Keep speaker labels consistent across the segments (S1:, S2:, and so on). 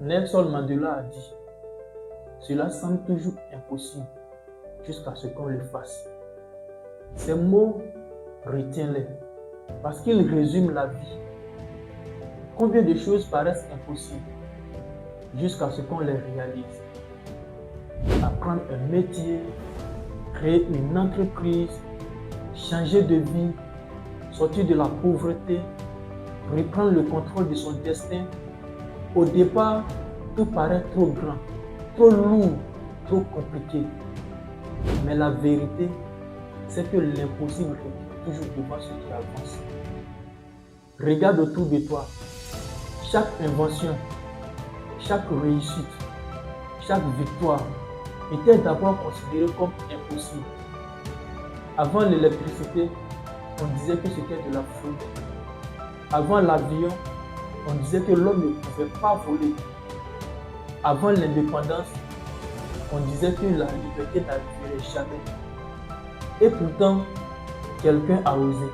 S1: Nelson Mandela a dit, cela semble toujours impossible jusqu'à ce qu'on le fasse. Ces mots, retiens-les, parce qu'ils résument la vie. Combien de choses paraissent impossibles jusqu'à ce qu'on les réalise? Apprendre un métier, créer une entreprise, changer de vie, sortir de la pauvreté, reprendre le contrôle de son destin. Au départ, tout paraît trop grand, trop lourd, trop compliqué. Mais la vérité, c'est que l'impossible est toujours devant ceux qui avancent. Regarde autour de toi. Chaque invention, chaque réussite, chaque victoire était d'abord considérée comme impossible. Avant l'électricité, on disait que c'était de la folie. Avant l'avion, on disait que l'homme ne pouvait pas voler. Avant l'indépendance, on disait que la liberté n'arriverait jamais. Et pourtant, quelqu'un a osé.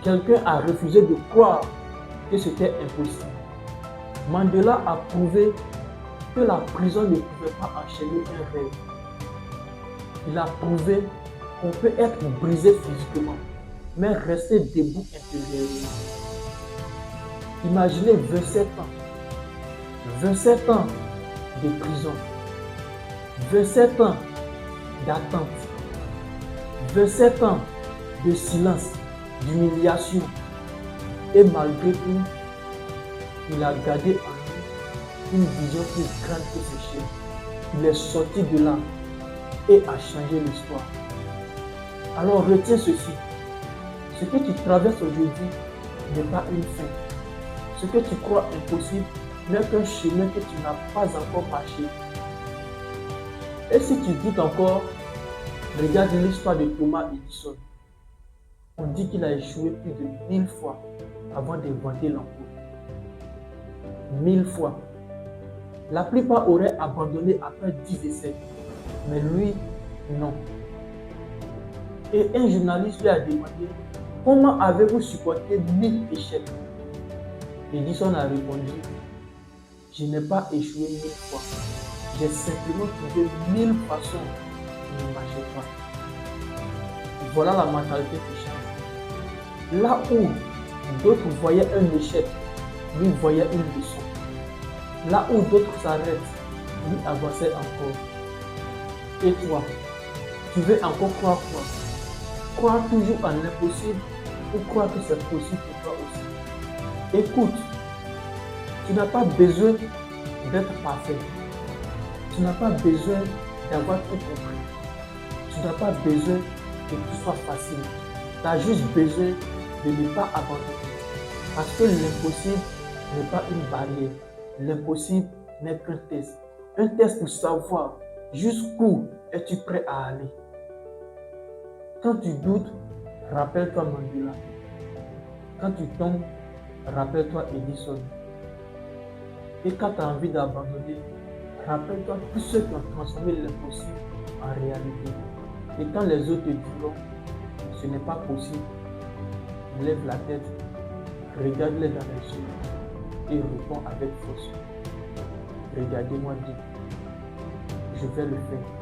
S1: Quelqu'un a refusé de croire que c'était impossible. Mandela a prouvé que la prison ne pouvait pas enchaîner un rêve. Il a prouvé qu'on peut être brisé physiquement, mais rester debout intérieurement. Imaginez 27 ans de prison, 27 ans d'attente, 27 ans de silence, d'humiliation. Et malgré tout, il a gardé en lui une vision plus grande que ses chefs. Il est sorti de là et a changé l'histoire. Alors retiens ceci. Ce que tu traverses aujourd'hui n'est pas une fin. Ce que tu crois impossible n'est qu'un chemin que tu n'as pas encore marché. Et si tu doutes encore, regarde l'histoire de Thomas Edison. On dit qu'il a échoué plus de 1000 fois avant d'inventer l'ampoule. 1000 fois. La plupart auraient abandonné après 10 essais, mais lui, non. Et un journaliste lui a demandé, comment avez-vous supporté 1000 échecs? Edison a répondu, je n'ai pas échoué 1000 fois. J'ai simplement trouvé 1000 façons qui ne marchaient pas. Voilà la mentalité qui change. Là où d'autres voyaient un échec, lui voyait une leçon. Là où d'autres s'arrêtent, lui avançait encore. Et toi, tu veux encore croire quoi? Croire toujours en l'impossible ou croire que c'est possible pour toi aussi? Écoute, tu n'as pas besoin d'être parfait. Tu n'as pas besoin d'avoir tout compris. Tu n'as pas besoin que tout soit facile. Tu as juste besoin de ne pas abandonner. Parce que l'impossible n'est pas une barrière. L'impossible n'est qu'un test. Un test pour savoir jusqu'où es-tu prêt à aller. Quand tu doutes, rappelle-toi Mandela. Quand tu tombes, rappelle-toi Edison. Et quand tu as envie d'abandonner, rappelle-toi tous ceux qui ont transformé l'impossible en réalité. Et quand les autres te diront, ce n'est pas possible, lève la tête, regarde-les dans les yeux et réponds avec force. Regardez-moi dire, je vais le faire.